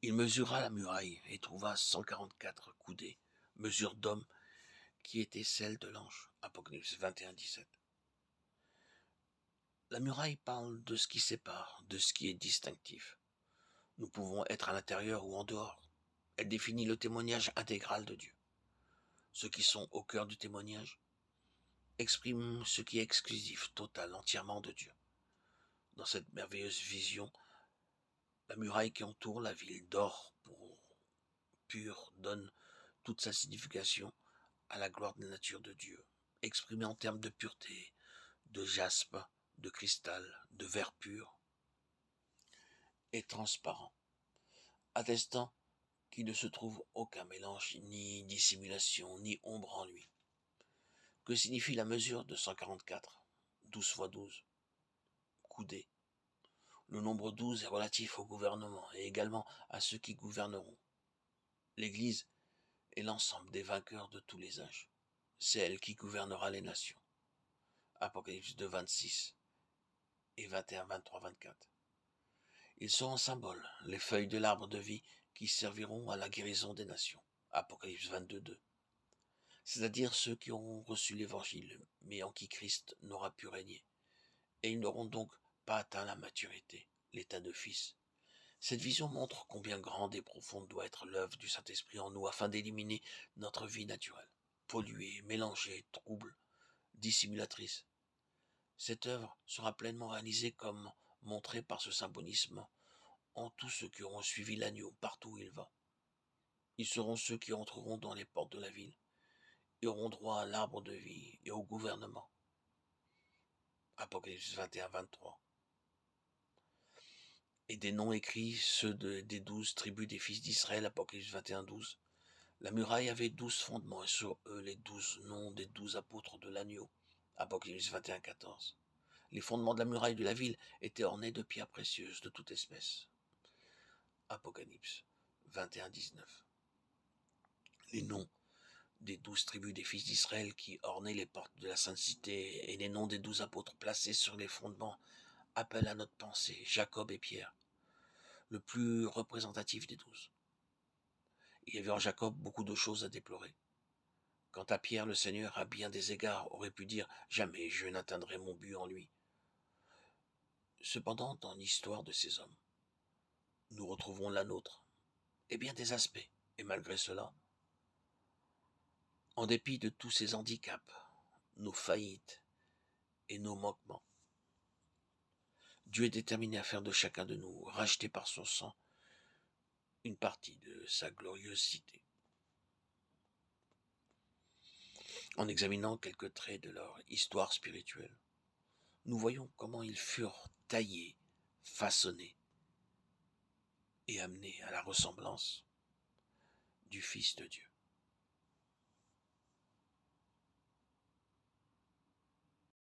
Il mesura la muraille et trouva 144 coudées, mesure d'homme qui était celle de l'ange. Apocalypse 21, 17. La muraille parle de ce qui sépare, de ce qui est distinctif. Nous pouvons être à l'intérieur ou en dehors. Elle définit le témoignage intégral de Dieu. Ceux qui sont au cœur du témoignage expriment ce qui est exclusif, total, entièrement de Dieu. Dans cette merveilleuse vision, la muraille qui entoure la ville d'or pur donne toute sa signification à la gloire de la nature de Dieu, exprimée en termes de pureté, de jaspe, de cristal, de verre pur et transparent, attestant qu'il ne se trouve aucun mélange, ni dissimulation, ni ombre en lui. Que signifie la mesure de 144, 12 fois 12, coudées? Le nombre 12 est relatif au gouvernement et également à ceux qui gouverneront. L'Église est l'ensemble des vainqueurs de tous les âges. C'est elle qui gouvernera les nations. Apocalypse 2, 26 et 21, 23, 24. Ils sont un symbole, les feuilles de l'arbre de vie qui serviront à la guérison des nations. Apocalypse 22, 2. C'est-à-dire ceux qui auront reçu l'évangile, mais en qui Christ n'aura pu régner. Et ils n'auront donc pas atteint la maturité, l'état de fils. Cette vision montre combien grande et profonde doit être l'œuvre du Saint-Esprit en nous afin d'éliminer notre vie naturelle, polluée, mélangée, trouble, dissimulatrice. Cette œuvre sera pleinement réalisée comme montré par ce symbolisme en tous ceux qui auront suivi l'agneau partout où il va. Ils seront ceux qui entreront dans les portes de la ville et auront droit à l'arbre de vie et au gouvernement. Apocalypse 21, 23. Et des noms écrits, ceux des 12 tribus des fils d'Israël, Apocalypse 21, 12. La muraille avait 12 fondements et sur eux les 12 noms des 12 apôtres de l'agneau. Apocalypse 21, 14. Les fondements de la muraille de la ville étaient ornés de pierres précieuses de toute espèce. Apocalypse 21, 19. Les noms des 12 tribus des fils d'Israël qui ornaient les portes de la Sainte Cité et les noms des 12 apôtres placés sur les fondements appellent à notre pensée Jacob et Pierre, le plus représentatif des 12. Il y avait en Jacob beaucoup de choses à déplorer. Quant à Pierre, le Seigneur, à bien des égards, aurait pu dire « Jamais je n'atteindrai mon but en lui ». Cependant, dans l'histoire de ces hommes, nous retrouvons la nôtre, et bien des aspects, et malgré cela, en dépit de tous ces handicaps, nos faillites et nos manquements, Dieu est déterminé à faire de chacun de nous, racheté par son sang, une partie de sa glorieuse cité. En examinant quelques traits de leur histoire spirituelle, nous voyons comment ils furent taillés, façonnés et amenés à la ressemblance du Fils de Dieu.